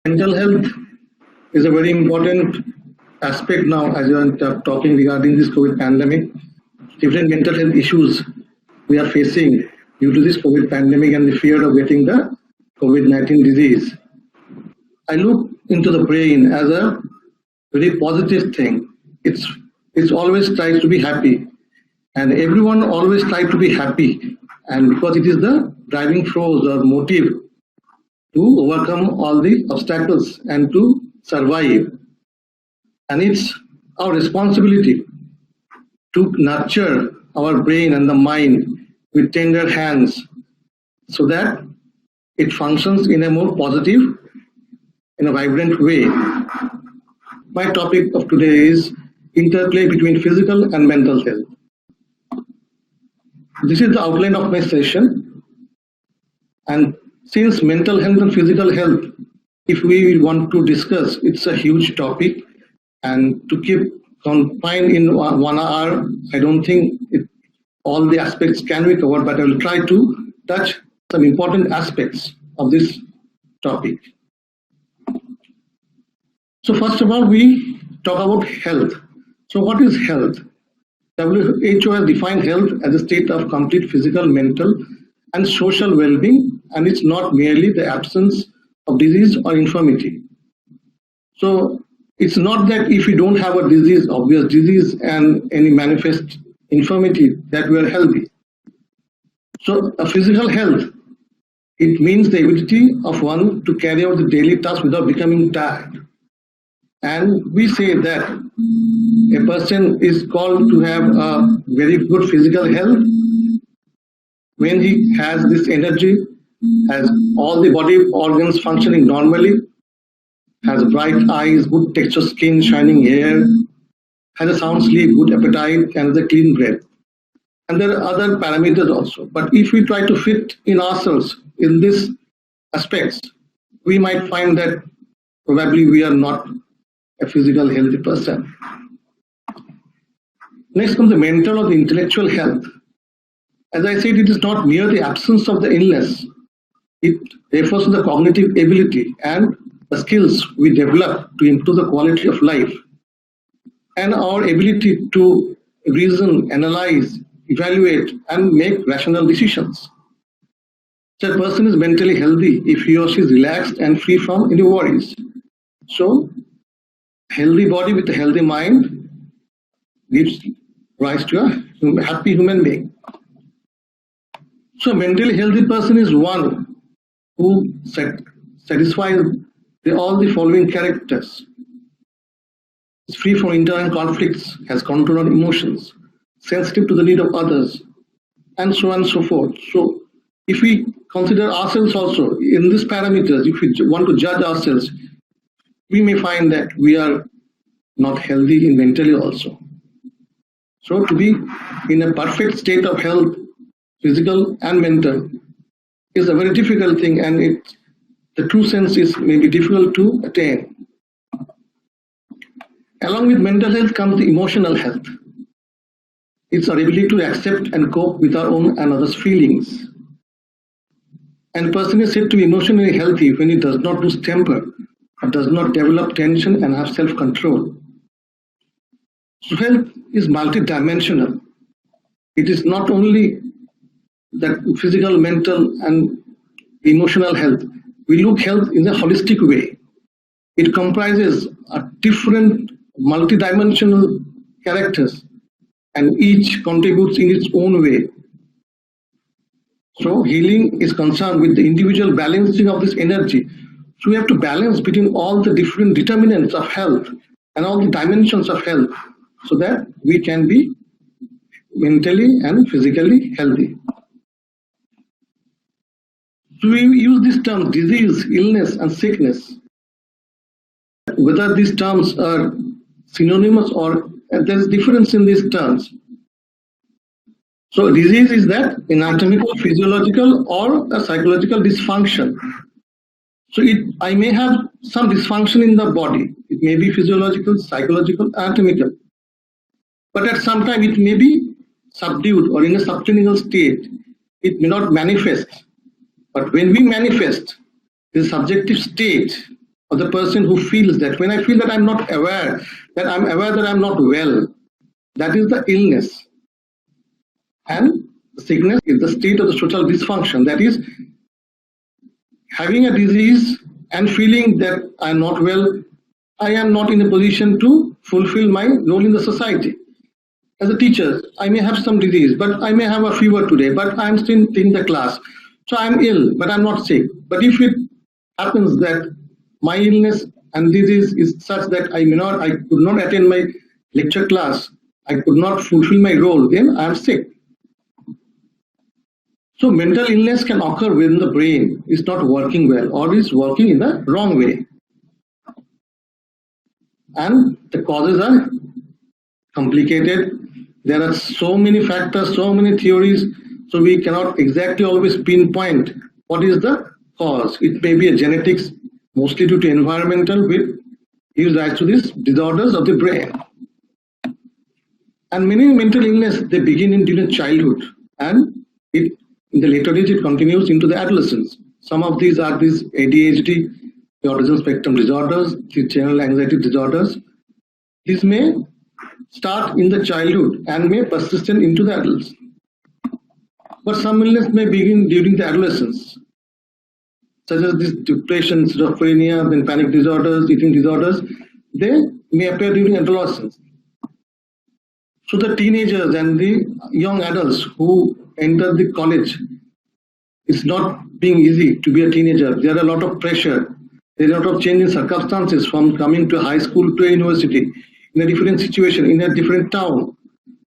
Mental health is a very important aspect now as you are talking regarding this COVID pandemic. Different mental health issues we are facing due to this COVID pandemic and the fear of getting the COVID-19 disease. I look into the brain as a very positive thing. It's always tries to be happy, and everyone always tries to be happy, and because it is the driving force or motive to overcome all the obstacles and to survive. And it's our responsibility to nurture our brain and the mind with tender hands so that it functions in a more positive, in a vibrant way. My topic of today is interplay between physical and mental health. This is the outline of my session. And since mental health and physical health, if we want to discuss, it's a huge topic, and to keep confined in 1 hour, I don't think all the aspects can be covered, but I will try to touch some important aspects of this topic. So first of all, we talk about health. So what is health? WHO has defined health as a state of complete physical, mental, and social well-being, and it's not merely the absence of disease or infirmity. So it's not that if we don't have a disease, obvious disease, and any manifest infirmity, that we are healthy. So a physical health, it means the ability of one to carry out the daily tasks without becoming tired. And we say that a person is called to have a very good physical health when he has this energy, has all the body organs functioning normally, has bright eyes, good texture skin, shining hair, has a sound sleep, good appetite, and has a clean breath. And there are other parameters also. But if we try to fit in ourselves in these aspects, we might find that probably we are not a physical healthy person. Next comes the mental or the intellectual health. As I said, it is not mere the absence of the illness. It refers to the cognitive ability and the skills we develop to improve the quality of life, and our ability to reason, analyze, evaluate, and make rational decisions. So a person is mentally healthy if he or she is relaxed and free from any worries. So healthy body with a healthy mind gives rise to a happy human being. So a mentally healthy person is one who satisfies all the following characters. Is free from internal conflicts, has control on emotions, sensitive to the need of others, and so on and so forth. So if we consider ourselves also in these parameters, if we want to judge ourselves, we may find that we are not healthy mentally also. So to be in a perfect state of health, physical and mental, is a very difficult thing, and the true sense is maybe difficult to attain. Along with mental health comes the emotional health. It's our ability to accept and cope with our own and others' feelings. And a person is said to be emotionally healthy when he does not lose temper, or does not develop tension and have self-control. So health is multidimensional. It is not only that physical, mental, and emotional health. We look health in a holistic way. It comprises a different multidimensional characters, and each contributes in its own way. So healing is concerned with the individual balancing of this energy. So we have to balance between all the different determinants of health and all the dimensions of health so that we can be mentally and physically healthy. So we use these terms disease, illness, and sickness. Whether these terms are synonymous or there's difference in these terms. So disease is that anatomical, physiological, or a psychological dysfunction. So I may have some dysfunction in the body. It may be physiological, psychological, anatomical. But at some time it may be subdued or in a subclinical state. It may not manifest. But when we manifest, the subjective state or the person who feels that when I feel that I'm not aware, that I'm aware that I'm not well, that is the illness. And the sickness is the state of the social dysfunction, that is having a disease and feeling that I'm not well, I am not in a position to fulfill my role in the society. As a teacher, I may have some disease, but I may have a fever today, but I'm still in the class. So I'm ill, but I'm not sick. But if it happens that my illness and disease is such that I could not attend my lecture class, I could not fulfill my role, then I'm sick. So mental illness can occur when the brain is not working well or is working in the wrong way. And the causes are complicated. There are so many factors, so many theories, so we cannot exactly always pinpoint what is the cause. It may be a genetics, mostly due to environmental, which gives rise to these disorders of the brain. And many mental illness, they begin during childhood, and in the later age it continues into the adolescence. Some of these are these ADHD, the autism spectrum disorders, the general anxiety disorders. These may start in the childhood and may persist into the adults. But some illness may begin during the adolescence, such as this depression, schizophrenia, then panic disorders, eating disorders. They may appear during adolescence. So the teenagers and the young adults who enter the college, it's not being easy to be a teenager. There are a lot of pressure. There are a lot of change in circumstances from coming to high school to a university, in a different situation, in a different town.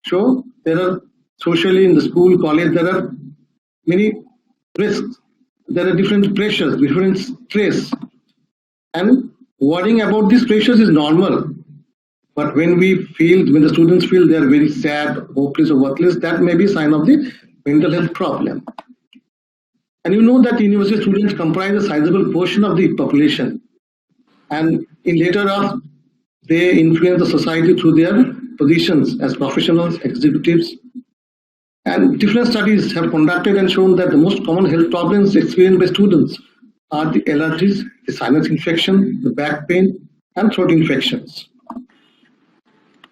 So there are socially in the school, college, there are many risks. There are different pressures, different stress. And worrying about these pressures is normal. But when the students feel they are very sad, hopeless, or worthless, that may be a sign of the mental health problem. And you know that university students comprise a sizable portion of the population. And in later life, they influence the society through their positions as professionals, executives. And different studies have conducted and shown that the most common health problems experienced by students are the allergies, the sinus infection, the back pain, and throat infections.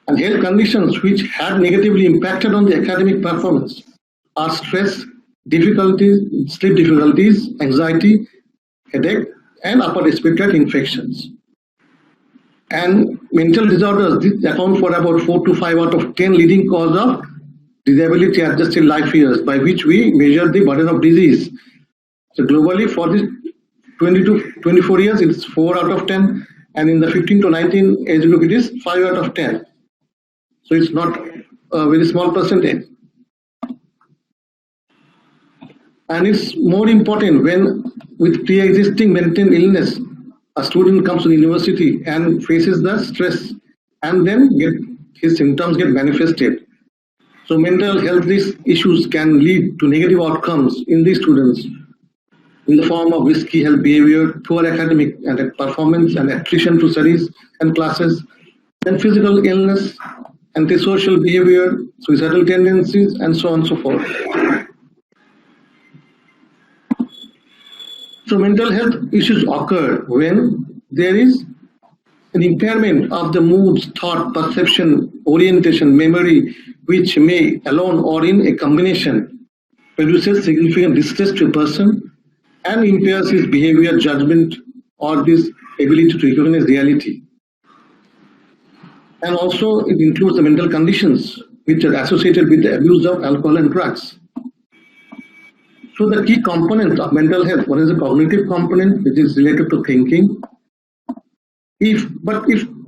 And health conditions which have negatively impacted on the academic performance are stress, difficulties, sleep difficulties, anxiety, headache, and upper respiratory infections. And mental disorders, these account for about 4 to 5 out of 10 leading cause of disability adjusted life years, by which we measure the burden of disease. So globally for this 20 to 24 years, it's 4 out of 10, and in the 15 to 19 age group, it is 5 out of 10. So it's not a very small percentage. And it's more important when with pre-existing mental illness, a student comes to the university and faces the stress, and then his symptoms get manifested. So mental health issues can lead to negative outcomes in these students in the form of risky health behavior, poor academic and performance, and attrition to studies and classes, and physical illness, antisocial behavior, suicidal tendencies, and so on and so forth. So mental health issues occur when there is an impairment of the moods, thought, perception, orientation, memory, which may alone or in a combination produces significant distress to a person and impairs his behavior, judgment, or this ability to recognize reality. And also it includes the mental conditions which are associated with the abuse of alcohol and drugs. So the key components of mental health, one is the cognitive component, which is related to thinking. If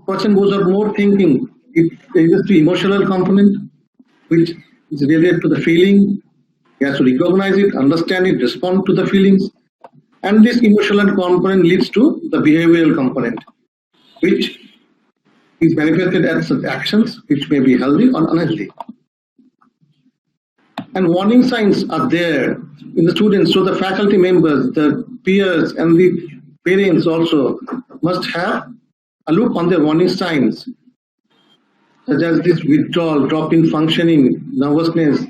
person goes on more thinking, there is the emotional component, which is related to the feeling. He has to recognize it, understand it, respond to the feelings. And this emotional component leads to the behavioral component, which is manifested as such actions which may be healthy or unhealthy. And warning signs are there in the students, so the faculty members, the peers, and the parents also must have a look on their warning signs, such as this withdrawal, drop in functioning, nervousness,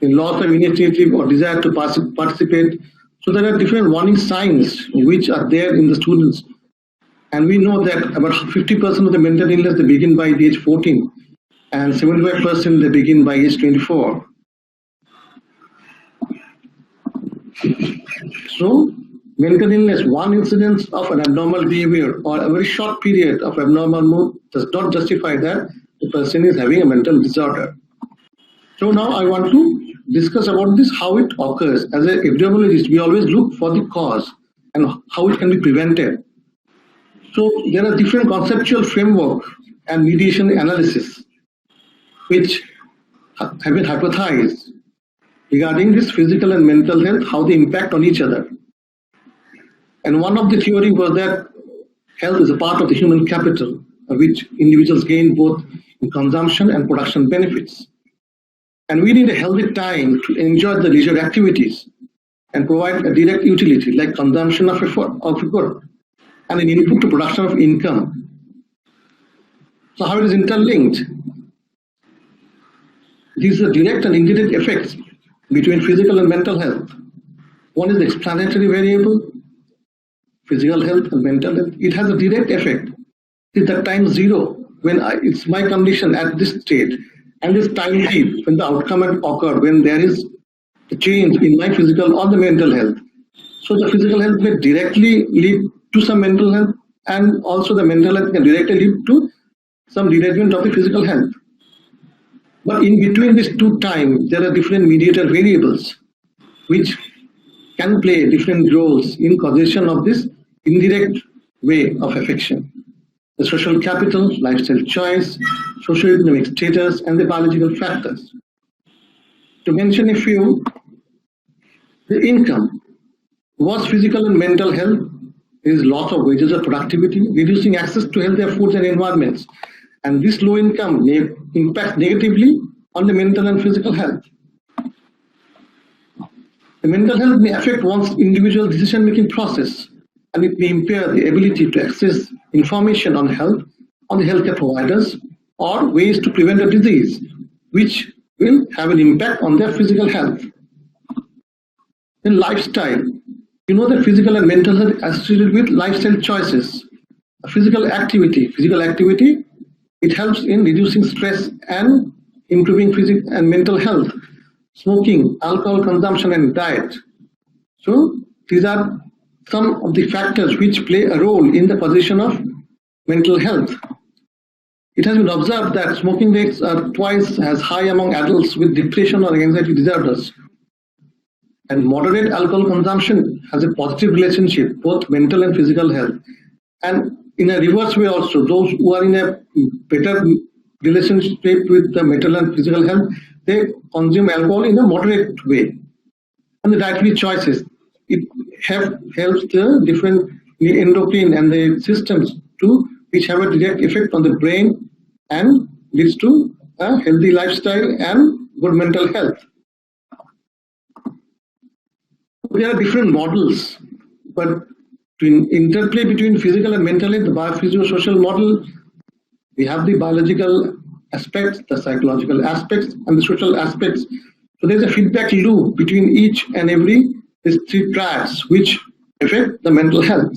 loss of initiative or desire to participate. So there are different warning signs which are there in the students, And we know that about 50% of the mental illness, they begin by the age 14, and 75% they begin by age 24. So, mental illness, one incidence of an abnormal behavior or a very short period of abnormal mood does not justify that the person is having a mental disorder. So now I want to discuss about this, how it occurs. As an epidemiologist, we always look for the cause and how it can be prevented. So there are different conceptual framework and mediation analysis which have been hypothesized regarding this physical and mental health, how they impact on each other. And one of the theory was that health is a part of the human capital, which individuals gain both in consumption and production benefits. And we need a healthy time to enjoy the leisure activities and provide a direct utility like consumption of a good and an input to production of income. So how it is interlinked? These are direct and indirect effects between physical and mental health. One is the explanatory variable, physical health and mental health. It has a direct effect. It's at time zero when it's my condition at this state, and this time t when the outcome had occurred, when there is a change in my physical or the mental health. So the physical health may directly lead to some mental health, and also the mental health can directly lead to some derangement of the physical health. But in between these two times, there are different mediator variables which can play different roles in causation of this indirect way of affection. The social capital, lifestyle choice, socioeconomic status, and the biological factors. To mention a few, the income. Worse physical and mental health is loss of wages or productivity, reducing access to healthier foods and environments. And this low income may impact negatively on the mental and physical health. The mental health may affect one's individual decision-making process, and it may impair the ability to access information on health, on the healthcare providers, or ways to prevent a disease, which will have an impact on their physical health. In lifestyle, you know that physical and mental health associated with lifestyle choices. Physical activity, it helps in reducing stress and improving physical and mental health. Smoking, alcohol consumption, and diet. So these are some of the factors which play a role in the position of mental health. It has been observed that smoking rates are twice as high among adults with depression or anxiety disorders. And moderate alcohol consumption has a positive relationship, both mental and physical health. And in a reverse way also, those who are in a better relationship with the mental and physical health, they consume alcohol in a moderate way. And the dietary choices, it helps the different endocrine and the systems to which have a direct effect on the brain and leads to a healthy lifestyle and good mental health. There are different models, but to interplay between physical and mental health, the biophysiosocial model, we have the biological aspects, the psychological aspects, and the social aspects. So there's a feedback loop between each and every these three tracks which affect the mental health.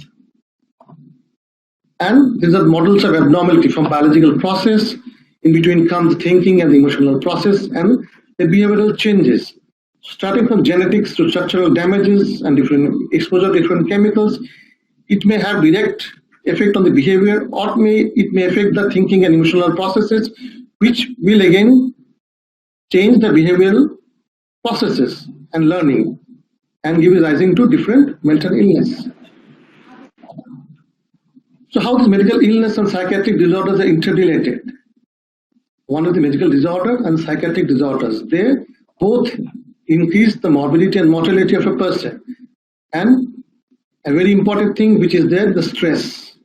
And these are models of abnormality from biological process. In between comes the thinking and the emotional process and the behavioral changes. Starting from genetics to structural damages and different exposure to different chemicals, it may have direct effect on the behavior, or it may affect the thinking and emotional processes, which will again change the behavioral processes and learning and give rise to different mental illness. So how does medical illness and psychiatric disorders are interrelated? One is the medical disorder and psychiatric disorders. They both increase the morbidity and mortality of a person. And a very important thing which is there, the stress.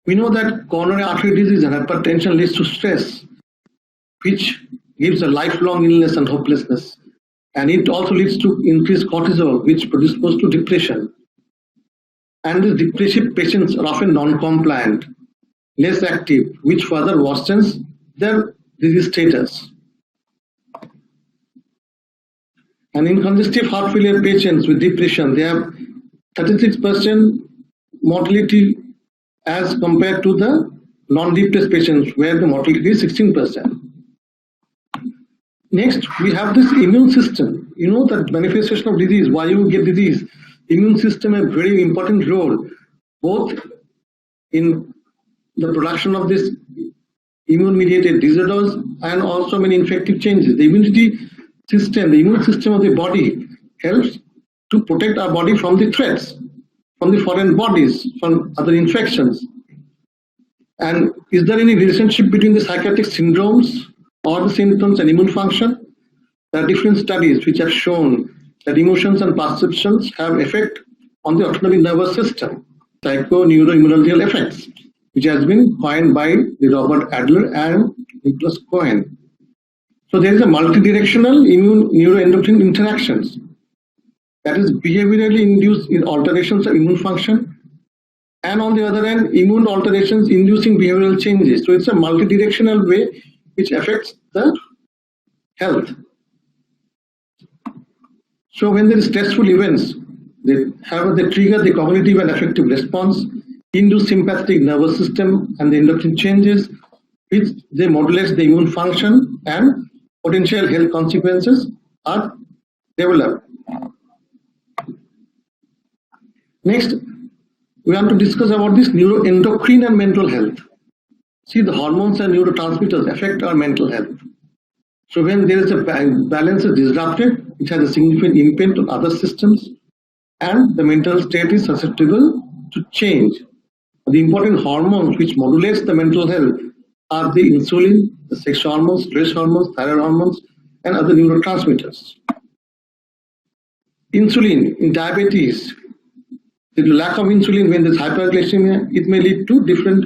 We know that coronary artery disease and hypertension leads to stress, which gives a lifelong illness and hopelessness. And it also leads to increased cortisol, which predisposes to depression. And the depressive patients are often non-compliant, less active, which further worsens their disease status. And in congestive heart failure patients with depression, they have 36% mortality as compared to the non-depressed patients, where the mortality is 16%. Next, we have this immune system. You know that manifestation of disease, why you get disease, immune system a very important role, both in the production of this immune-mediated disorders and also many infective changes. The immunity system, the immune system of the body helps to protect our body from the threats, from the foreign bodies, from other infections. And is there any relationship between the psychiatric syndromes or the symptoms and immune function? There are different studies which have shown that emotions and perceptions have effect on the autonomic nervous system, psychoneuroimmunological effects, which has been coined by the Robert Adler and Nicholas Cohen. So there is a multidirectional immune neuroendocrine interactions, that is behaviorally induced in alterations of immune function, and on the other hand, immune alterations inducing behavioral changes. So it's a multidirectional way which affects the health. So when there is stressful events, they trigger the cognitive and affective response, induce sympathetic nervous system and the endocrine changes, which they modulate the immune function, and potential health consequences are developed. Next, we want to discuss about this neuroendocrine and mental health. See, the hormones and neurotransmitters affect our mental health. So when there is a balance is disrupted, it has a significant impact on other systems, and the mental state is susceptible to change. The important hormones which modulates the mental health are the insulin, the sex hormones, stress hormones, thyroid hormones, and other neurotransmitters. Insulin in diabetes, the lack of insulin when there's hyperglycemia, it may lead to different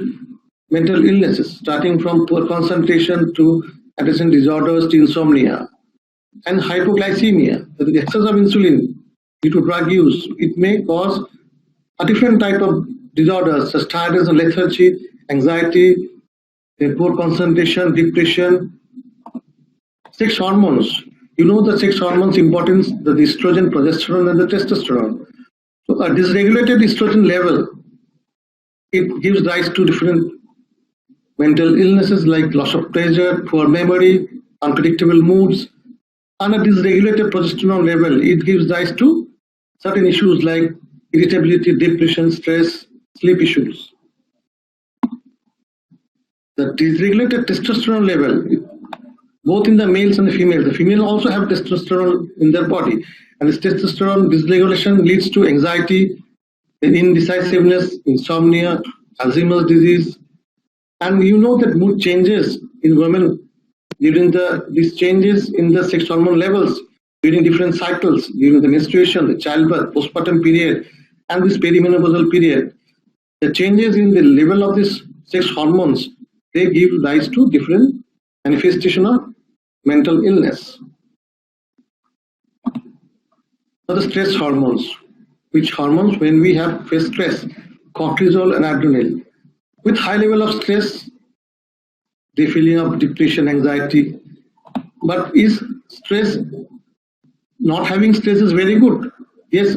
mental illnesses, starting from poor concentration to attention disorders to insomnia. And hypoglycemia, the excess of insulin due to drug use, it may cause a different type of disorders such as tiredness and lethargy, anxiety, poor concentration, depression. Sex hormones, you know the sex hormones importance, the estrogen, progesterone, and the testosterone. So a dysregulated estrogen level, it gives rise to different mental illnesses like loss of pleasure, poor memory, unpredictable moods. And a dysregulated progesterone level, it gives rise to certain issues like irritability, depression, stress, sleep issues. The dysregulated testosterone level, both in the males and the females, the female also have testosterone in their body, and this testosterone dysregulation leads to anxiety, indecisiveness, insomnia, Alzheimer's disease. And you know that mood changes in women during these changes in the sex hormone levels during different cycles, during the menstruation, the childbirth, postpartum period, and this perimenopausal period. The changes in the level of these sex hormones, they give rise to different manifestation of mental illness. Now the stress hormones, which hormones when we have face stress, cortisol and adrenaline. With high level of stress, the feeling of depression, anxiety. But is stress, not having stress is very good? Yes,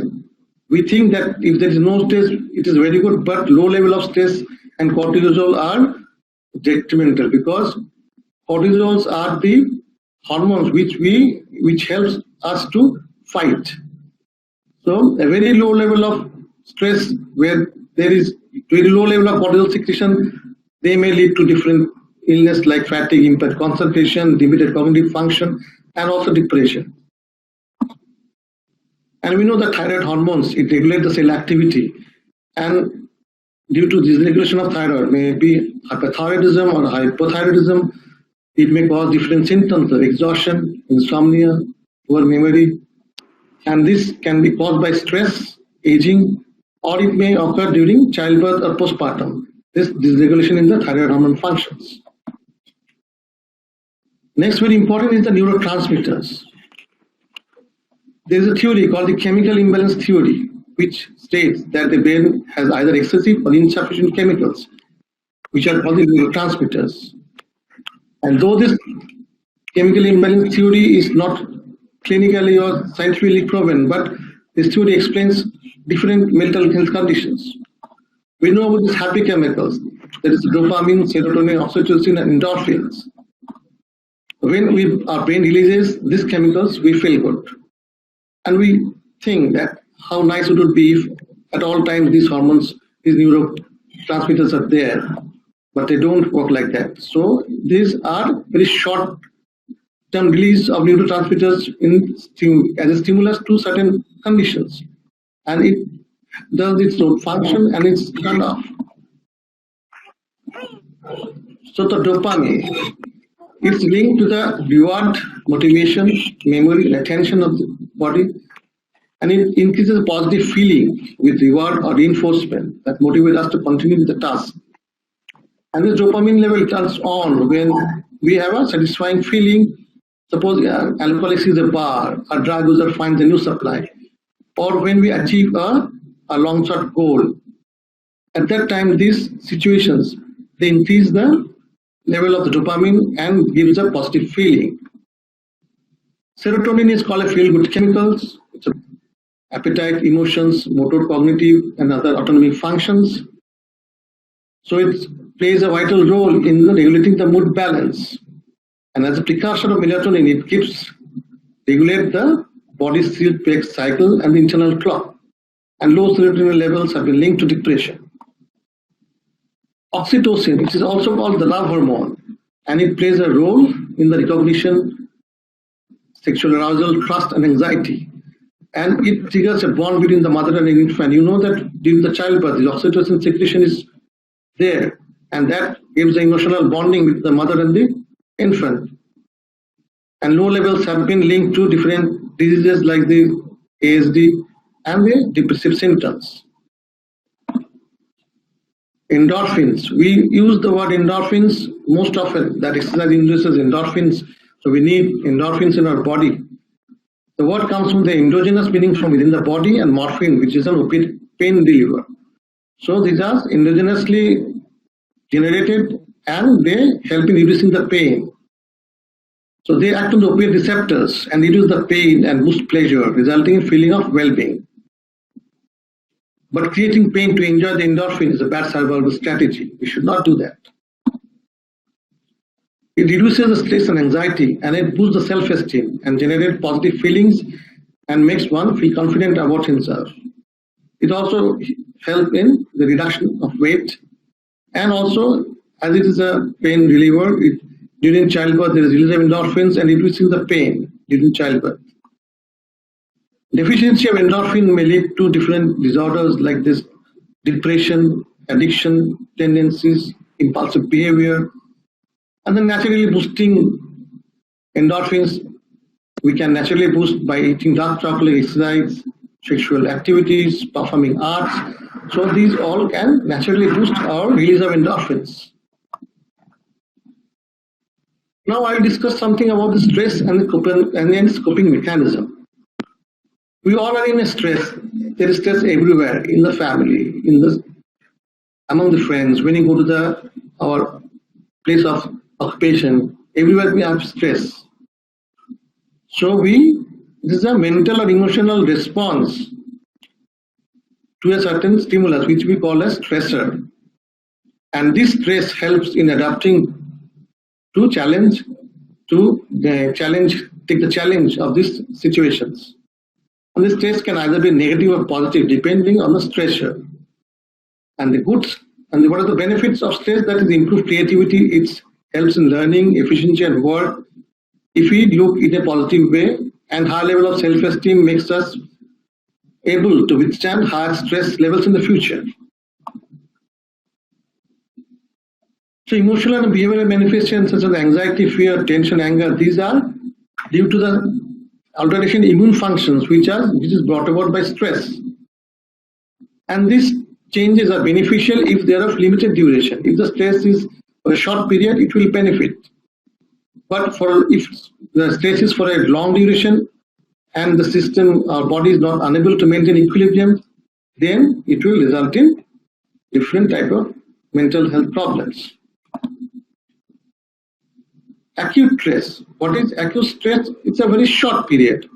we think that if there is no stress, it is very good, but low level of stress and cortisol are detrimental, because cortisols are the hormones which helps us to fight. So a very low level of stress, where there is very low level of cortisol secretion, they may lead to different illness like fatigue, impaired concentration, limited cognitive function, and also depression. And we know that thyroid hormones, it regulates the cell activity, and due to dysregulation of thyroid, maybe hyperthyroidism or hypothyroidism, it may cause different symptoms of exhaustion, insomnia, poor memory, and this can be caused by stress, aging, or it may occur during childbirth or postpartum. This dysregulation in the thyroid hormone functions. Next, very important is the neurotransmitters. There is a theory called the chemical imbalance theory, which states that the brain has either excessive or insufficient chemicals, which are called the neurotransmitters. And though this chemical imbalance theory is not clinically or scientifically proven, but this theory explains different mental health conditions. We know about these happy chemicals. There is dopamine, serotonin, oxytocin, and endorphins. When our brain releases these chemicals, we feel good. And we think that how nice it would be if at all times these hormones, these neurotransmitters are there, but they don't work like that. So these are very short term release of neurotransmitters as a stimulus to certain conditions. And it does its own function and it's turned off. So the dopamine is linked to the reward, motivation, memory, and attention of the body, and it increases a positive feeling with reward or reinforcement that motivates us to continue with the task. And the dopamine level turns on when we have a satisfying feeling. Suppose alcoholic sees a bar, a drug user finds a new supply, or when we achieve a long-shot goal. At that time, these situations, they increase the level of the dopamine and gives a positive feeling. Serotonin is called a feel-good chemicals. It's appetite, emotions, motor, cognitive, and other autonomic functions. So it plays a vital role in regulating the mood balance. And as a precursor of melatonin, it keeps regulate the body's sleep-wake cycle and the internal clock. And low serotonin levels have been linked to depression. Oxytocin, which is also called the love hormone, and it plays a role in the recognition, sexual arousal, trust, and anxiety. And it triggers a bond between the mother and the infant. You know that during the childbirth, the oxytocin secretion is there, and that gives the emotional bonding with the mother and the infant. And low levels have been linked to different diseases like the ASD and the depressive symptoms. Endorphins. We use the word endorphins most often, that exercise induces endorphins. So we need endorphins in our body. The word comes from the endogenous, meaning from within the body, and morphine, which is an opiate pain reliever. So these are endogenously generated and they help in reducing the pain. So they act on the opiate receptors and reduce the pain and boost pleasure, resulting in feeling of well-being. But creating pain to enjoy the endorphin is a bad survival strategy. We should not do that. It reduces the stress and anxiety, and it boosts the self-esteem and generates positive feelings and makes one feel confident about himself. It also helps in the reduction of weight, and also as it is a pain reliever, during childbirth there is release of endorphins and reducing the pain during childbirth. Deficiency of endorphin may lead to different disorders like this: depression, addiction tendencies, impulsive behavior. And then naturally boosting endorphins, we can naturally boost by eating dark chocolate, exercise, sexual activities, performing arts. So these all can naturally boost our release of endorphins. Now I'll discuss something about the stress and its coping mechanism. We all are in a stress. There is stress everywhere, in the family, among the friends. When you go to our place of occupation, everywhere we have stress. So this is a mental or emotional response to a certain stimulus, which we call a stressor. And this stress helps in adapting to take the challenge of these situations. And this stress can either be negative or positive depending on the stressor. And what are the benefits of stress? That is improved creativity. It helps in learning, efficiency, and work. If we look in a positive way, and high level of self-esteem makes us able to withstand higher stress levels in the future. So emotional and behavioral manifestations such as anxiety, fear, tension, anger, these are due to the alteration in immune functions which is brought about by stress. And these changes are beneficial if they are of limited duration. If the stress is for a short period, it will benefit. But if the stress is for a long duration and the system, our body is not unable to maintain equilibrium, then it will result in different type of mental health problems. Acute stress. What is acute stress? It's a very short period,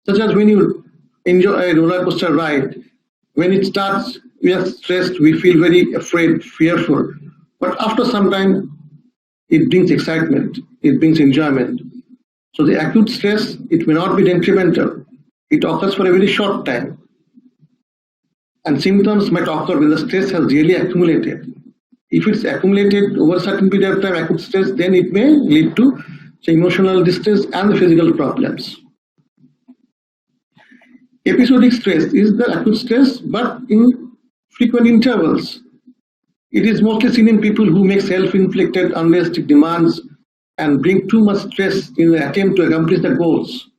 such as when you enjoy a roller coaster ride. When it starts, we are stressed, we feel very afraid, fearful. But after some time, it brings excitement, it brings enjoyment. So the acute stress, it may not be detrimental. It occurs for a very short time. And symptoms might occur when the stress has really accumulated. If it's accumulated over a certain period of time, acute stress, then it may lead to emotional distress and physical problems. Episodic stress is the acute stress, but in frequent intervals. It is mostly seen in people who make self-inflicted unrealistic demands and bring too much stress in the attempt to accomplish the goals.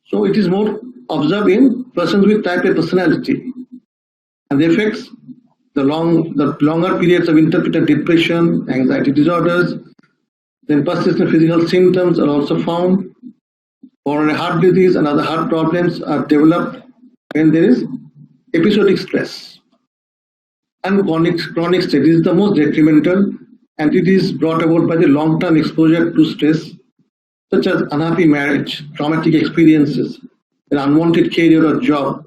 So it is more observed in persons with type A personality, and the effects, the longer periods of intermittent depression, anxiety disorders, then persistent physical symptoms are also found. Coronary heart disease and other heart problems are developed when there is episodic stress. And chronic stress is the most detrimental, and it is brought about by the long-term exposure to stress, such as unhappy marriage, traumatic experiences, an unwanted career or job.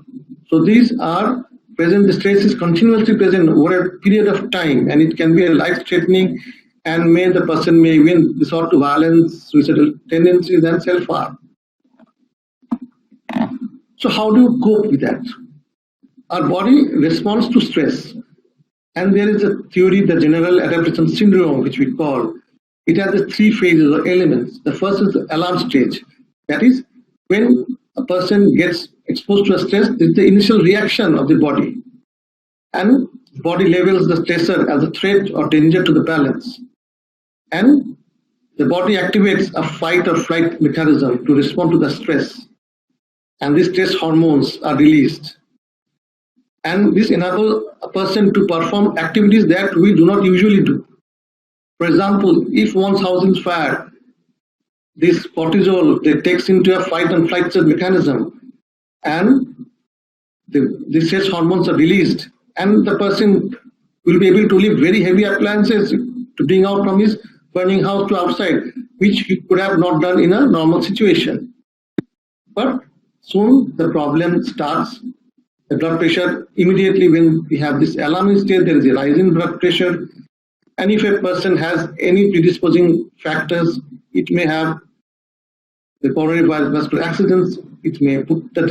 So these are present, the stress is continuously present over a period of time, and it can be life-threatening, and the person may even resort to violence, suicidal tendencies, and self-harm. So how do you cope with that? Our body responds to stress, and there is a theory, the general adaptation syndrome, which we call. It has the three phases or elements. The first is the alarm stage. That is, when a person gets exposed to a stress, this is the initial reaction of the body, and body labels the stressor as a threat or danger to the balance, and the body activates a fight or flight mechanism to respond to the stress, and these stress hormones are released, and this enables a person to perform activities that we do not usually do. For example, if one's house is fire, this cortisol takes into a fight and flight mechanism, and the stress hormones are released, and the person will be able to lift very heavy appliances to bring out from his burning house to outside, which he could have not done in a normal situation. But soon the problem starts. The blood pressure, immediately when we have this alarming state, there is a rise in blood pressure. And if a person has any predisposing factors, it may have the coronary vascular accidents, it may put the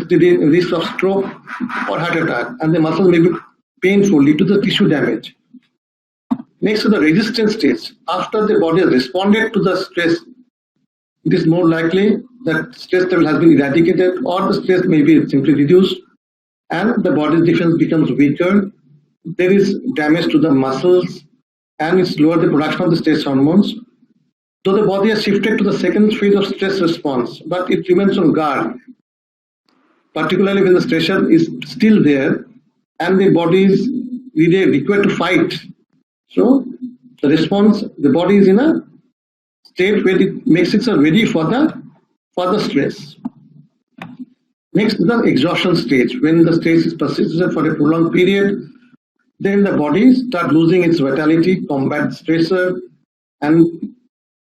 risk of stroke or heart attack, and the muscles may be painful due to the tissue damage. Next to the resistance stage, after the body has responded to the stress, it is more likely that stress level has been eradicated, or the stress may be simply reduced, and the body's defense becomes weaker. There is damage to the muscles, and it's lowered the production of the stress hormones. So the body has shifted to the second phase of stress response, but it remains on guard, particularly when the stressor is still there and the body is really required to fight. So the response, the body is in a state where it makes itself ready for the stress. Next is the exhaustion stage. When the stress is persistent for a prolonged period, then the body starts losing its vitality, combat stressor, and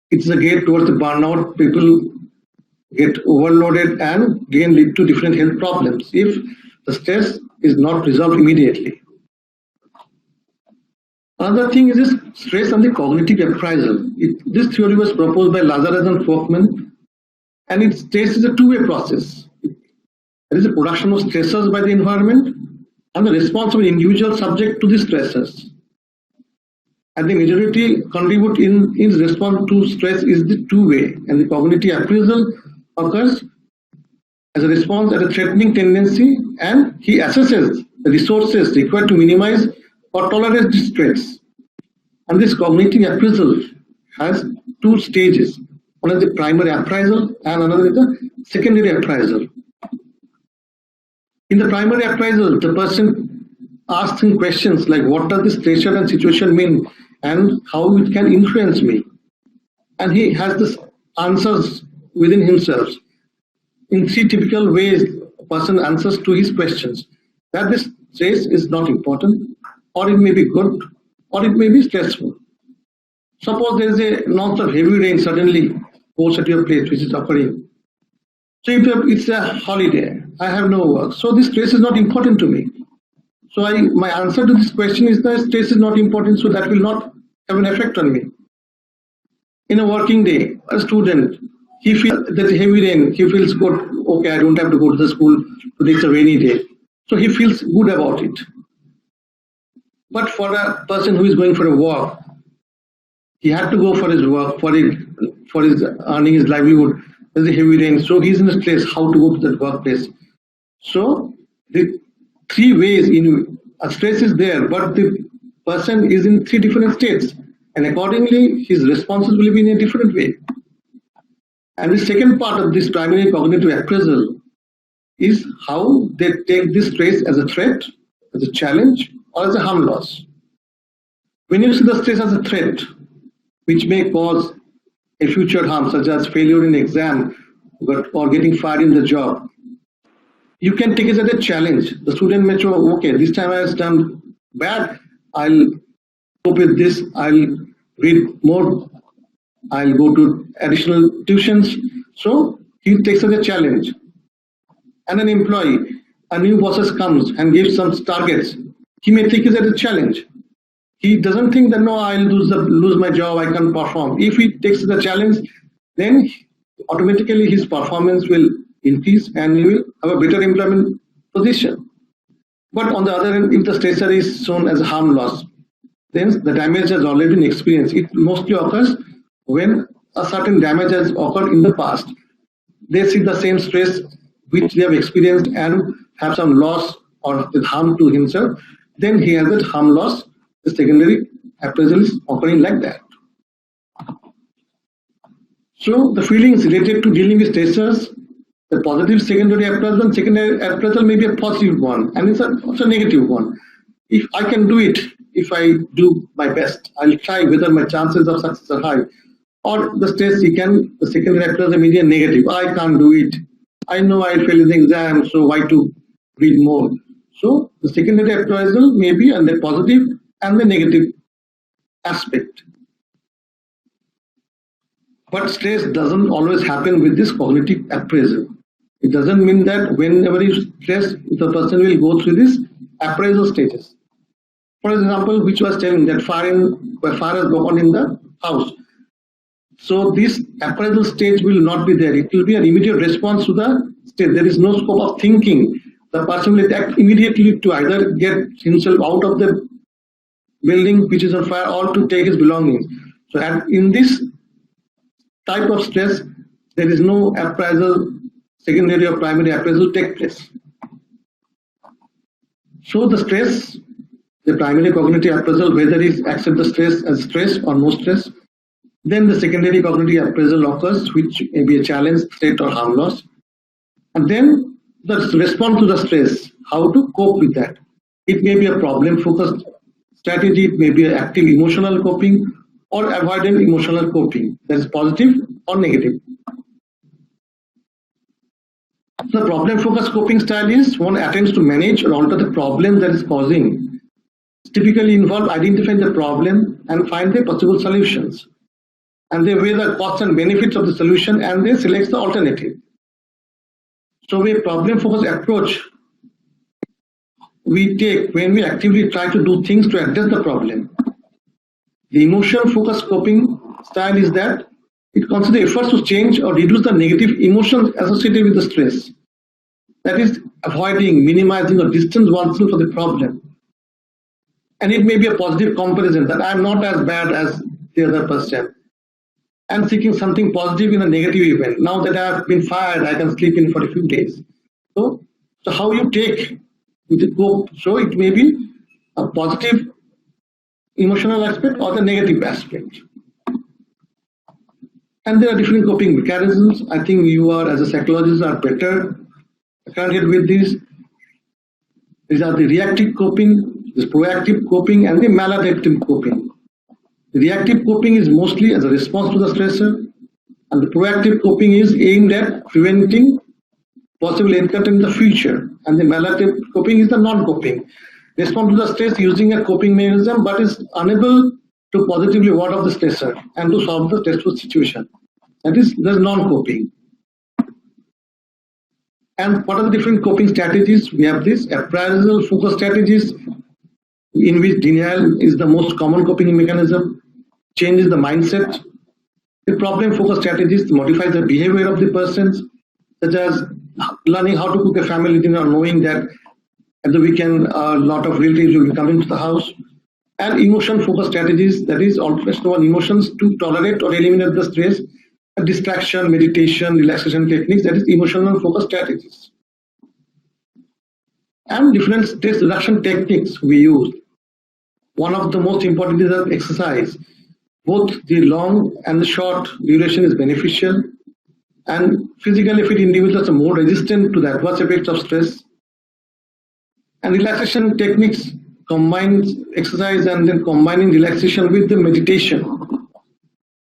it's a gate towards the burnout. People get overloaded and again lead to different health problems if the stress is not resolved immediately. Another thing is this stress and the cognitive appraisal. This theory was proposed by Lazarus and Folkman, and it states it's a two-way process. There is a production of stressors by the environment and the response of an individual subject to the stressors. And the majority contribute in response to stress is the two-way, and the cognitive appraisal occurs as a response at a threatening tendency, and he assesses the resources required to minimize or tolerate this stress. And this cognitive appraisal has two stages. One is the primary appraisal and another is the secondary appraisal. In the primary appraisal, the person asks him questions like what does this stressor and situation mean and how it can influence me. And he has this answers within himself. In three typical ways, a person answers to his questions. That this stress is not important, or it may be good, or it may be stressful. Suppose there is a non-stop heavy rain suddenly pours at your place, which is occurring. So if it's a holiday, I have no work, so this stress is not important to me. So my answer to this question is that stress is not important, so that will not have an effect on me. In a working day, a student, he feels there's a heavy rain, he feels good, okay, I don't have to go to the school today, it's a rainy day. So he feels good about it. But for a person who is going for a walk, he had to go for his work, for his earning his livelihood. There's a heavy rain, so he's in a stress how to go to that workplace. So the three ways in a stress is there, but the person is in three different states, and accordingly his responses will be in a different way. And the second part of this primary cognitive appraisal is how they take this stress as a threat, as a challenge, or as a harm loss. When you see the stress as a threat, which may cause a future harm, such as failure in exam or getting fired in the job, you can take it as a challenge. The student may say, okay, this time I have done bad, I'll cope with this, I'll read more, I'll go to additional tuitions. So he takes it as a challenge. And an employee, a new boss comes and gives some targets, he may take it as a challenge. He doesn't think that no, I'll lose my job, I can't perform. If he takes the challenge, then automatically his performance will increase and he will have a better employment position. But on the other hand, if the stressor is shown as a harm loss, then the damage has already been experienced. It mostly occurs when a certain damage has occurred in the past. They see the same stress which they have experienced and have some loss or harm to himself, then he has that harm loss. The secondary appraisal is occurring like that. So the feelings related to dealing with stressors, the positive secondary appraisal may be a positive one, and it's also a negative one. If I can do it, if I do my best, I'll try whether my chances of success are high. Or the stress, the secondary appraisal may be a negative. I can't do it. I know I'll fail in the exam, so why to read more? So the secondary appraisal may be on the positive and the negative aspect. But stress doesn't always happen with this cognitive appraisal. It doesn't mean that whenever you stress, the person will go through this appraisal stages. For example, which was telling that fire has gone in the house. So this appraisal stage will not be there. It will be an immediate response to the state. There is no scope of thinking. The person will act immediately to either get himself out of the building which is on fire or to take his belongings. So in this type of stress, there is no appraisal, secondary or primary appraisal take place. So the stress, the primary cognitive appraisal, whether it accept the stress as stress or no stress, then the secondary cognitive appraisal occurs, which may be a challenge, threat, or harm loss. And then the response to the stress, how to cope with that. It may be a problem-focused strategy, it may be an active emotional coping, or avoidant emotional coping, that is positive or negative. The problem-focused coping style is one attempts to manage or alter the problem that is causing. It typically involve identifying the problem and find the possible solutions. And they weigh the costs and benefits of the solution and they select the alternative. So a problem-focused approach we take when we actively try to do things to address the problem. The emotion-focused coping style is that it considers efforts to change or reduce the negative emotions associated with the stress. That is, avoiding, minimizing, or distance oneself from the problem. And it may be a positive comparison that I am not as bad as the other person. I'm seeking something positive in a negative event. Now that I have been fired, I can sleep in for a few days. So how you take the cope? So it may be a positive emotional aspect or the negative aspect. And there are different coping mechanisms. I think you are, as a psychologist, are better acquainted with these. These are the reactive coping, the proactive coping, and the maladaptive coping. The reactive coping is mostly as a response to the stressor, and the proactive coping is aimed at preventing possible encounter in the future, and the maladaptive coping is the non-coping. Respond to the stress using a coping mechanism, but is unable to positively ward off the stressor and to solve the stressful situation. That is, there's non-coping. And what are the different coping strategies? We have this appraisal focus strategies, in which denial is the most common coping mechanism, changes the mindset. The problem focus strategies modifies the behavior of the persons, such as learning how to cook a family dinner, knowing that at the weekend a lot of relatives will be coming to the house. And emotion focus strategies, that is alternation on emotions to tolerate or eliminate the stress, distraction, meditation, relaxation techniques, that is emotional focus strategies. And different stress reduction techniques we use. One of the most important is exercise. Both the long and the short duration is beneficial, and physically fit individuals are more resistant to the adverse effects of stress. And relaxation techniques combines exercise and then combining relaxation with the meditation.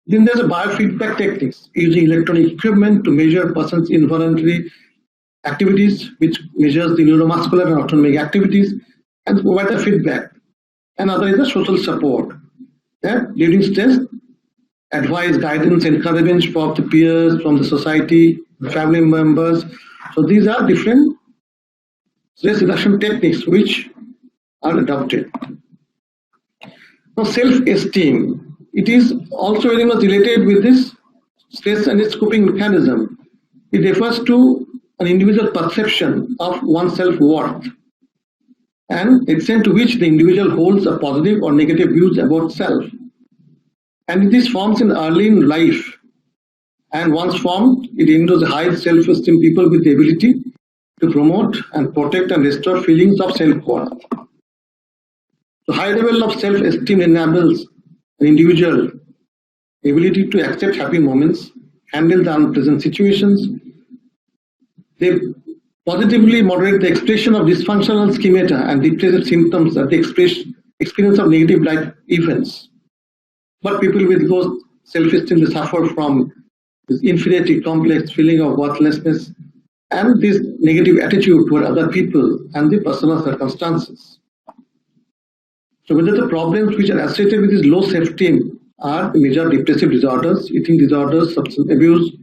Then there's a biofeedback techniques, using electronic equipment to measure a person's involuntary activities, which measures the neuromuscular and autonomic activities and provide the feedback. Another is the social support. During stress, advice, guidance, encouragement from the peers, from the society, the family members. So these are different stress reduction techniques which are adopted. Now, self-esteem, it is also very much related with this stress and its coping mechanism. It refers to an individual perception of one's self-worth and extent to which the individual holds a positive or negative views about self. And this forms in early in life. And once formed, it endures high self-esteem people with the ability to promote and protect and restore feelings of self-worth. The high level of self-esteem enables an individual ability to accept happy moments, handle the unpleasant situations. They positively moderate the expression of dysfunctional schemata and depressive symptoms at the experience of negative life events. But people with low self-esteem, they suffer from this inferiority complex, feeling of worthlessness, and this negative attitude toward other people and the personal circumstances. So whether the problems which are associated with this low self-esteem are the major depressive disorders, eating disorders, substance abuse,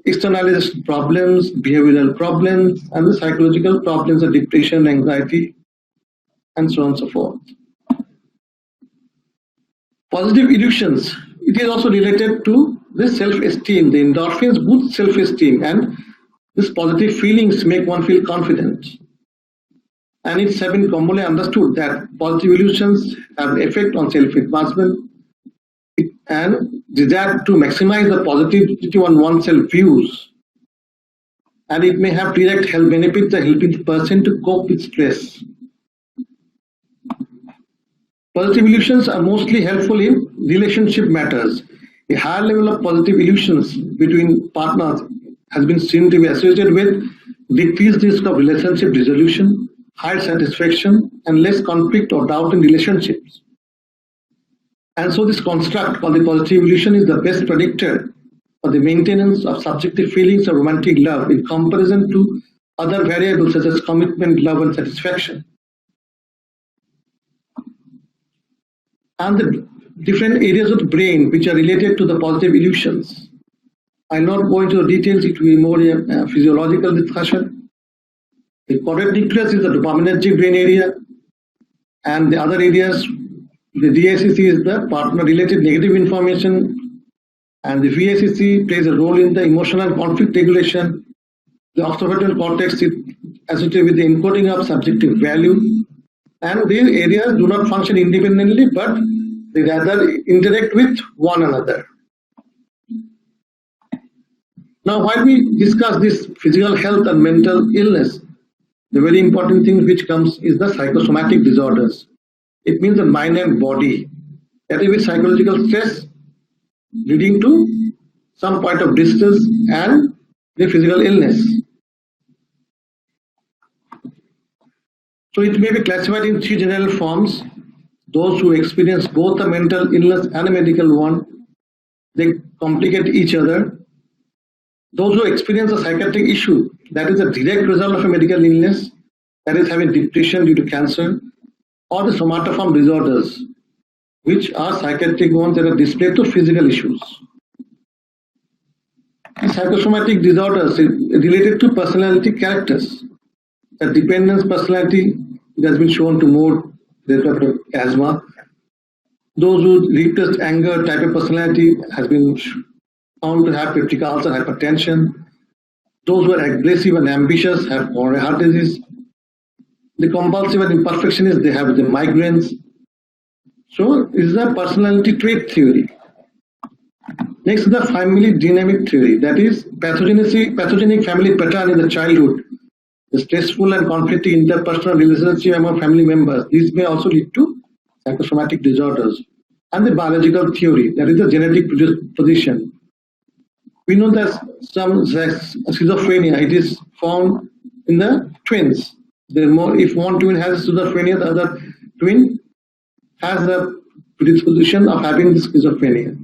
externalized problems, behavioral problems, and the psychological problems of depression, anxiety, and so on and so forth. Positive illusions, it is also related to this self-esteem. The endorphins boost self-esteem, and these positive feelings make one feel confident. And it's have been commonly understood that positive illusions have effect on self-advancement and desire to maximize the positivity on oneself views. And it may have direct health benefits of helping the person to cope with stress. Positive illusions are mostly helpful in relationship matters. A higher level of positive illusions between partners has been seen to be associated with decreased risk of relationship dissolution, higher satisfaction, and less conflict or doubt in relationships. And so this construct called the positive illusion is the best predictor for the maintenance of subjective feelings of romantic love in comparison to other variables such as commitment, love, and satisfaction. And the different areas of the brain which are related to the positive illusions. I'll not go into the details, it will be more a physiological discussion. The correct nucleus is the dopaminergic brain area, and the other areas, the DACC is the partner-related negative information, and the VACC plays a role in the emotional conflict regulation. The occipital cortex is associated with the encoding of subjective value, and these areas do not function independently, but they rather interact with one another. Now, while we discuss this physical health and mental illness, the very important thing which comes is the psychosomatic disorders. It means the mind and body. That is with psychological stress leading to some point of distress and the physical illness. So it may be classified in three general forms. Those who experience both a mental illness and a medical one, they complicate each other. Those who experience a psychiatric issue, that is a direct result of a medical illness, that is having depression due to cancer, or the somatoform disorders, which are psychiatric ones that are displayed to physical issues. Psychosomatic disorders related to personality characters. The dependence personality has been shown to more develop asthma. Those who repressed anger type of personality has been found to have peptic ulcer, hypertension. Those who are aggressive and ambitious have coronary heart disease. The compulsive and imperfectionists, they have the migraines. So this is a personality trait theory. Next is the family dynamic theory, that is pathogenic family pattern in the childhood, the stressful and conflicting interpersonal relationship among family members. These may also lead to psychosomatic disorders. And the biological theory, that is the genetic predisposition. We know that some schizophrenia, it is found in the twins. If one twin has schizophrenia, the other twin has the predisposition of having this schizophrenia.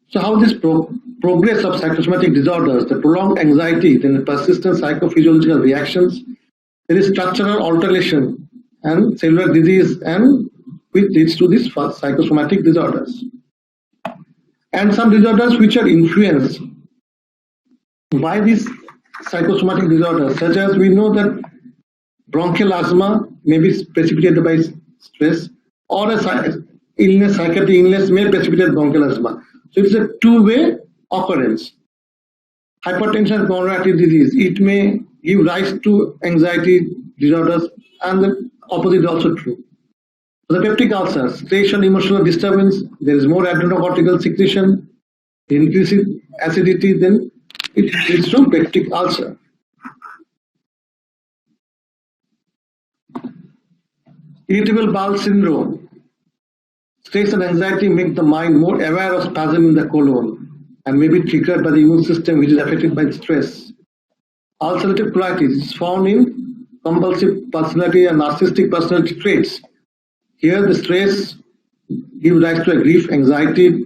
So how this progress of psychosomatic disorders, the prolonged anxiety, then persistent psychophysiological reactions, there is structural alteration and cellular disease, and which leads to these psychosomatic disorders. And some disorders which are influenced by these psychosomatic disorders, such as we know that bronchial asthma may be precipitated by stress, or a psychiatric illness may precipitate bronchial asthma. So it's a two-way occurrence. Hypertension and coronary artery disease, it may give rise to anxiety disorders, and the opposite is also true. The peptic ulcer, stress and emotional disturbance, there is more adrenocortical secretion, increased acidity, then it leads to peptic ulcer. Irritable bowel syndrome. Stress and anxiety make the mind more aware of spasm in the colon and may be triggered by the immune system, which is affected by stress. Ulcerative colitis is found in compulsive personality and narcissistic personality traits. Here the stress gives rise to a grief, anxiety,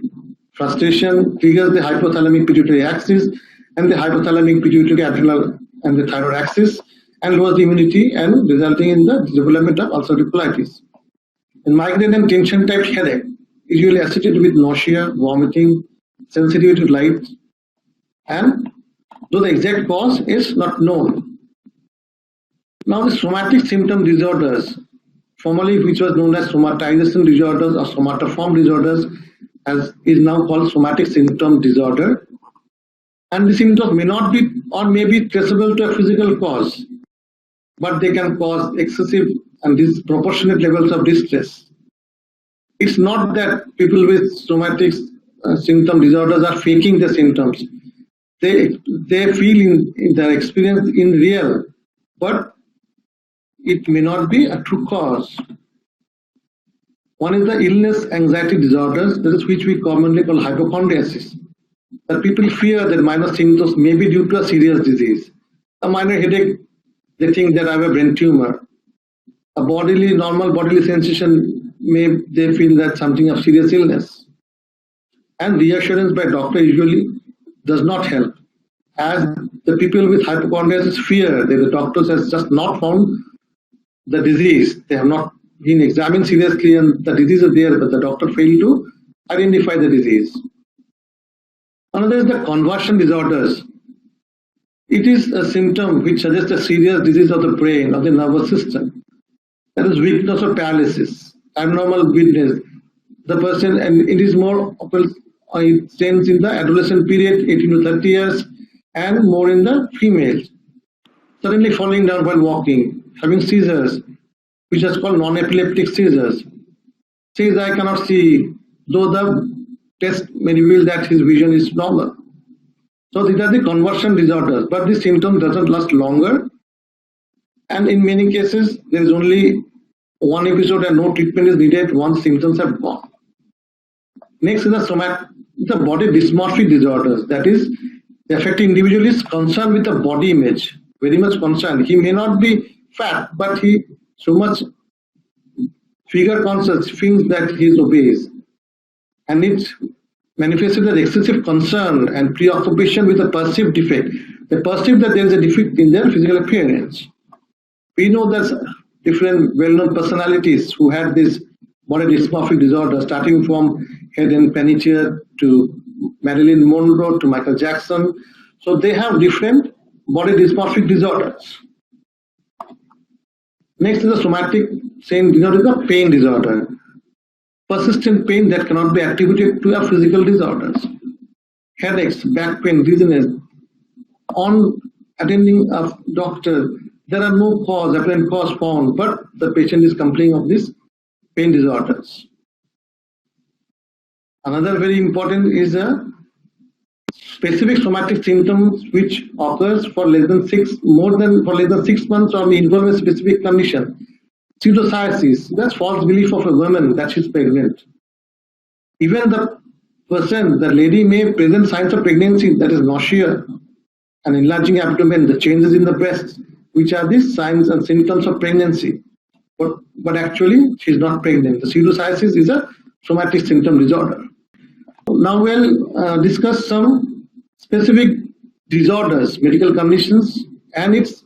frustration, triggers the hypothalamic pituitary axis and the hypothalamic pituitary adrenal and the thyroid axis, and lowers the immunity and resulting in the development of ulcerative colitis. In migraine and tension type headache, usually associated with nausea, vomiting, sensitivity to light, and though the exact cause is not known. Now the somatic symptom disorders, formerly which was known as somatization disorders or somatoform disorders, is now called somatic symptom disorder. And the symptoms may not be or may be traceable to a physical cause, but they can cause excessive and disproportionate levels of distress. It's not that people with somatic symptom disorders are faking the symptoms. They feel in their experience in real, but it may not be a true cause. One is the illness anxiety disorders, that is which we commonly call hypochondriasis. That people fear that minor symptoms may be due to a serious disease. A minor headache, they think that I have a brain tumor. A normal bodily sensation, they feel that something of serious illness. And reassurance by doctor usually does not help, as the people with hypochondriasis fear that the doctors has just not found the disease. They have not been examined seriously and the disease is there, but the doctor failed to identify the disease. Another is the conversion disorders. It is a symptom which suggests a serious disease of the brain or the nervous system. That is weakness or paralysis, abnormal weakness. The person, and it is more, it stands in the adolescent period, 18 to 30 years, and more in the females. Suddenly falling down while walking, having seizures, which is called non-epileptic seizures. Says I cannot see, though the test may reveal that his vision is normal. So these are the conversion disorders, but the symptom doesn't last longer. And in many cases, there is only one episode and no treatment is needed once symptoms have gone. Next is the body dysmorphic disorders. That is, the affected individual is concerned with the body image, very much concerned. He may not be fat, but he so much figure conscious, thinks that he is obese. And it manifests as excessive concern and preoccupation with a perceived defect. They perceive that there is a defect in their physical appearance. We know that different well-known personalities who had this body dysmorphic disorder, starting from Hayden Panettiere to Marilyn Monroe to Michael Jackson. So they have different body dysmorphic disorders. Next is the somatic same disorder, the pain disorder. Persistent pain that cannot be attributed to a physical disorders. Headaches, back pain, dizziness. On attending a doctor, there are no apparent cause found, but the patient is complaining of these pain disorders. Another very important is a specific somatic symptoms which occurs for less than 6 months or may involve a specific condition. Pseudocyesis, that's false belief of a woman that she's pregnant. Even the lady may present signs of pregnancy, that is nausea, an enlarging abdomen, the changes in the breast, which are the signs and symptoms of pregnancy. But actually, she's not pregnant. The pseudocyesis is a somatic symptom disorder. Now we'll discuss some specific disorders, medical conditions, and its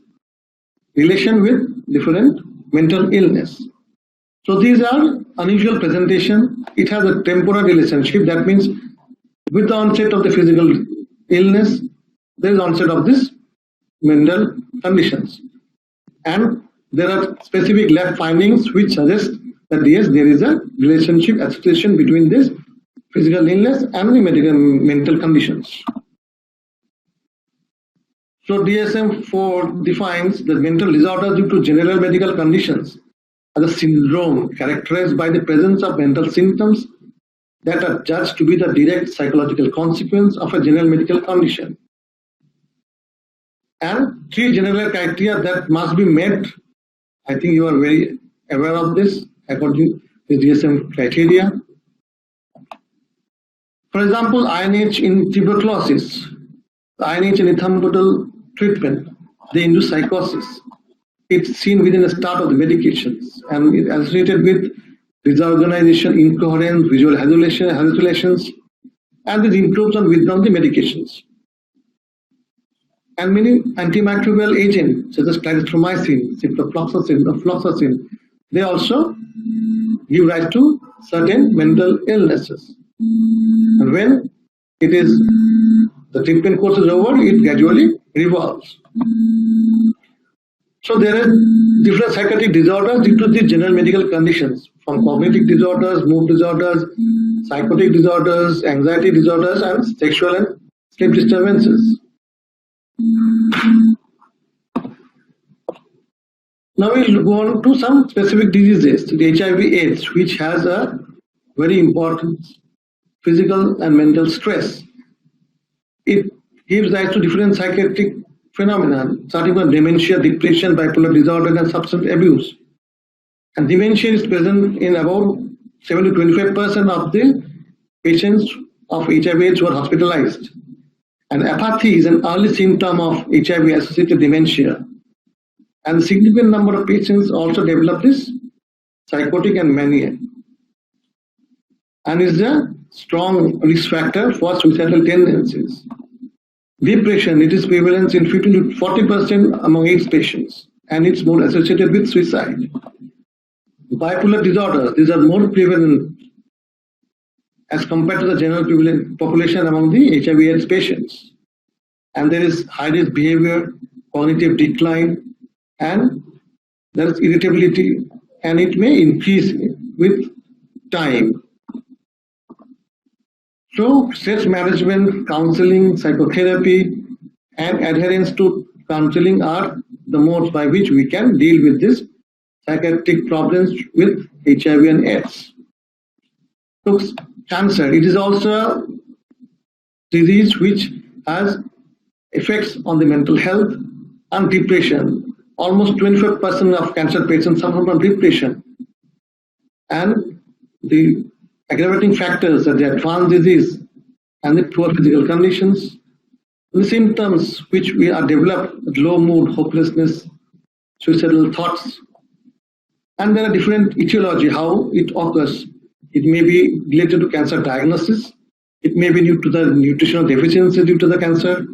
relation with different mental illness. So these are unusual presentation. It has a temporal relationship. That means with the onset of the physical illness, there is onset of this mental conditions. And there are specific lab findings which suggest that yes, there is a relationship association between this physical illness and the mental conditions. So DSM-4 defines the mental disorder due to general medical conditions as a syndrome characterized by the presence of mental symptoms that are judged to be the direct psychological consequence of a general medical condition. And 3 general criteria that must be met. I think you are very aware of this according to the DSM criteria. For example, INH in tuberculosis, the INH and ethambutol treatment, they induce psychosis. It's seen within the start of the medications and it's associated with disorganization, incoherence, visual hallucinations, and it improves on withdrawing the medications. And many antimicrobial agents such as clarithromycin, ciprofloxacin, they also give rise to certain mental illnesses. And when the treatment course is over, it gradually revolves. So there are different psychiatric disorders due to the general medical conditions, from cognitive disorders, mood disorders, psychotic disorders, anxiety disorders, and sexual and sleep disturbances. Now we'll go on to some specific diseases, the HIV/AIDS, which has a very important physical and mental stress. It gives rise to different psychiatric phenomena, starting from dementia, depression, bipolar disorder, and substance abuse. And dementia is present in about 7 to 25% of the patients of HIV/AIDS who are hospitalized. And apathy is an early symptom of HIV-associated dementia. And a significant number of patients also develop this psychotic and mania. And is a strong risk factor for suicidal tendencies. Depression, it is prevalent in 15 to 40% among AIDS patients, and it's more associated with suicide. Bipolar disorders, these are more prevalent as compared to the general population among the HIV/AIDS patients. And there is high-risk behavior, cognitive decline, and there is irritability, and it may increase with time. So stress management, counseling, psychotherapy, and adherence to counseling are the modes by which we can deal with these psychiatric problems with HIV and AIDS. So cancer, it is also a disease which has effects on the mental health and depression. Almost 25% of cancer patients suffer from depression. And the aggravating factors are the advanced disease and the poor physical conditions. The symptoms which we are developed, low mood, hopelessness, suicidal thoughts. And there are different etiology, how it occurs. It may be related to cancer diagnosis. It may be due to the nutritional deficiency due to the cancer,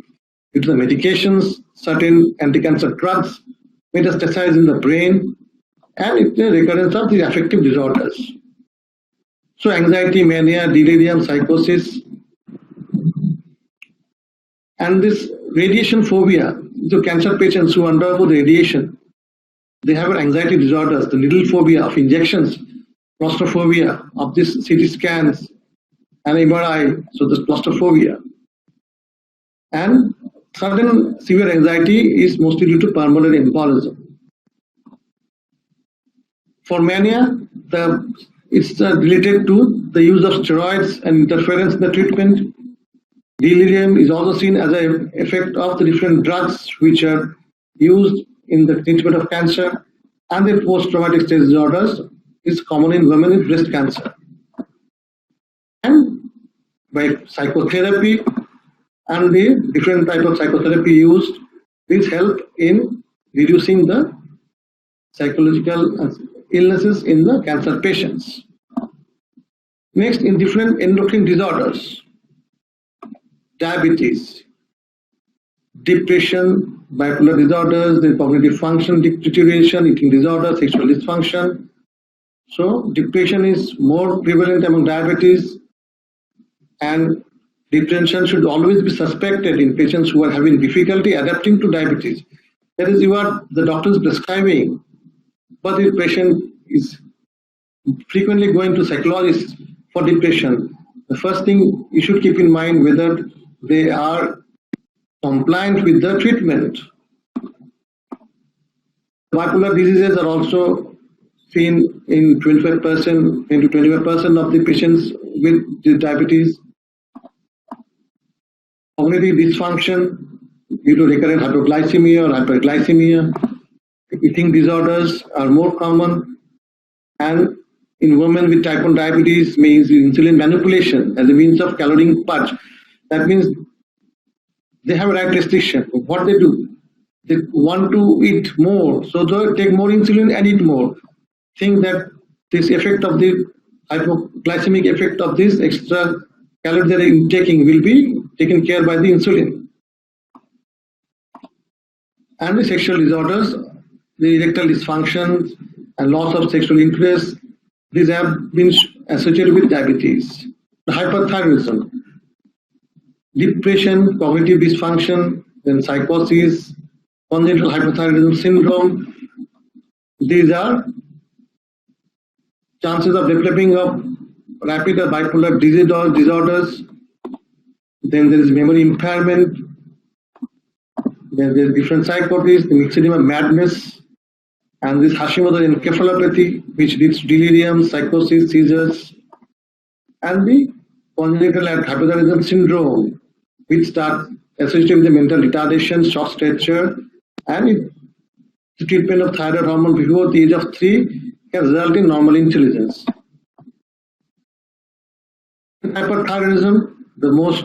due to the medications, certain anti-cancer drugs, metastasize in the brain, and it's the recurrence of the affective disorders. So anxiety, mania, delirium, psychosis, and this radiation phobia. The cancer patients who undergo the radiation, they have anxiety disorders, the needle phobia of injections, claustrophobia of this CT scans and MRI, so this claustrophobia. And sudden severe anxiety is mostly due to pulmonary embolism. For mania, it's related to the use of steroids and interference in the treatment. Delirium is also seen as an effect of the different drugs which are used in the treatment of cancer, and the post-traumatic stress disorders is common in women with breast cancer. And by psychotherapy and the different type of psychotherapy used, this help in reducing the psychological illnesses in the cancer patients. Next, in different endocrine disorders, diabetes, depression, bipolar disorders, then cognitive function deterioration, eating disorder, sexual dysfunction. So depression is more prevalent among diabetes, and depression should always be suspected in patients who are having difficulty adapting to diabetes. That is, the doctor is prescribing, but the patient is frequently going to psychologists for depression. The first thing you should keep in mind whether they are compliant with the treatment. Bipolar diseases are also seen in 25%, 10 to 25% of the patients with diabetes. Cognitive dysfunction due to recurrent hypoglycemia or hyperglycemia. Eating disorders are more common, and in women with type 1 diabetes means insulin manipulation as a means of calorie purge. That means they have a right restriction. What they do, they want to eat more, so they take more insulin and eat more. Think that this effect of the hypoglycemic effect of this extra calories they are taking will be taken care by the insulin. And the sexual disorders, the erectile dysfunction and loss of sexual interest, these have been associated with diabetes. The hyperthyroidism, depression, cognitive dysfunction, then psychosis, congenital hyperthyroidism syndrome. These are chances of developing of rapid or bipolar disorders. Then there is memory impairment. Then there is different psychosis, the myxedema madness, and this Hashimoto's encephalopathy, which leads to delirium, psychosis, seizures, and the congenital hypothyroidism syndrome, which starts associated with the mental retardation, short stature, and the treatment of thyroid hormone before the age of 3 can result in normal intelligence. Hyperthyroidism, the most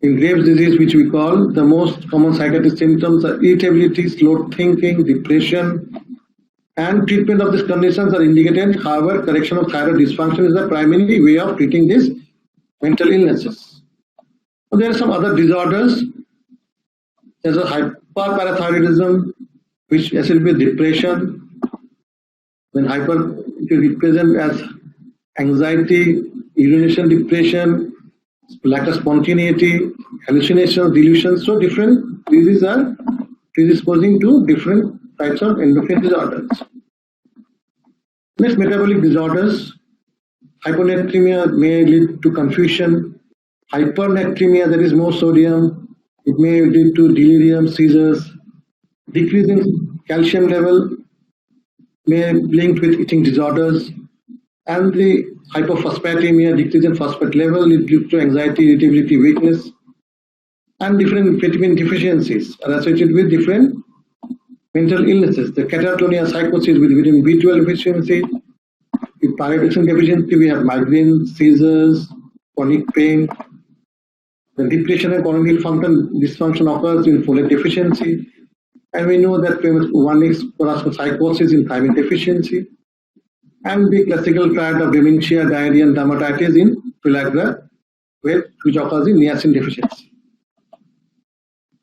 in Graves' disease, which we call, the most common psychiatric symptoms are irritability, slow thinking, depression, and treatment of these conditions are indicated. However, correction of thyroid dysfunction is the primary way of treating these mental illnesses. So there are some other disorders. There's a hyperparathyroidism, which is with depression. When hyper, it will represent as anxiety, urination, depression, lack of spontaneity, hallucinations, delusions. So different diseases are predisposing to different types of endocrine disorders. Next, metabolic disorders. Hyponatremia may lead to confusion. Hypernatremia, that is more sodium, it may lead to delirium, seizures. Decrease in calcium level may be linked with eating disorders. And the hypophosphatemia, decrease in phosphate level, leads to anxiety, irritability, weakness, and different vitamin deficiencies are associated with different mental illnesses. The catatonia, psychosis with vitamin B12 deficiency. With pyridoxine deficiency, we have migraine, seizures, chronic pain. The depression and cognitive function dysfunction occurs in folate deficiency, and we know that one is psychosis in thiamine deficiency. And the classical triad of dementia, diarrhea, and dermatitis in pellagra, which occurs in niacin deficiency.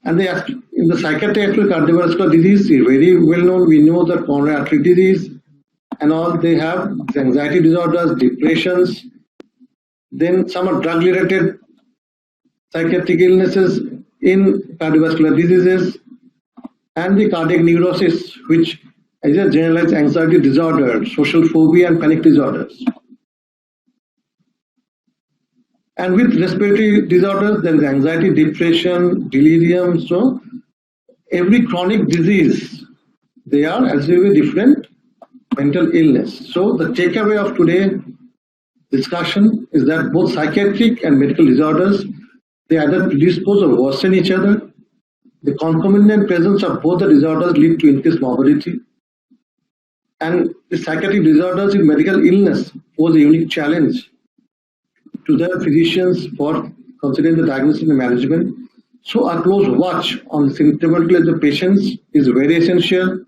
And in the psychiatric cardiovascular disease is very well known. We know that coronary artery disease, and all. They have anxiety disorders, depressions. Then some are drug-related psychiatric illnesses in cardiovascular diseases, and the cardiac neurosis, which is a generalized anxiety disorder, social phobia, and panic disorders. And with respiratory disorders, there is anxiety, depression, delirium. So every chronic disease, they are absolutely different mental illness. So the takeaway of today's discussion is that both psychiatric and medical disorders, they either predispose or worsen each other. The concomitant presence of both the disorders lead to increased morbidity. And the psychiatric disorders in medical illness pose a unique challenge to the physicians for considering the diagnosis and management. So a close watch on the symptomatology of the patients is very essential.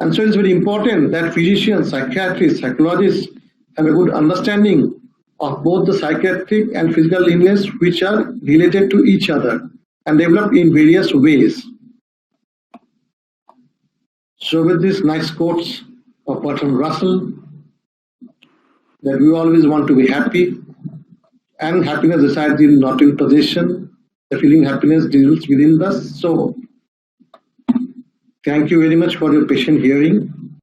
And so it's very important that physicians, psychiatrists, psychologists have a good understanding of both the psychiatric and physical illness which are related to each other and developed in various ways. So with these nice quotes of Bertrand Russell, that we always want to be happy, and happiness resides in not in possession. The feeling happiness deals within us. So thank you very much for your patient hearing.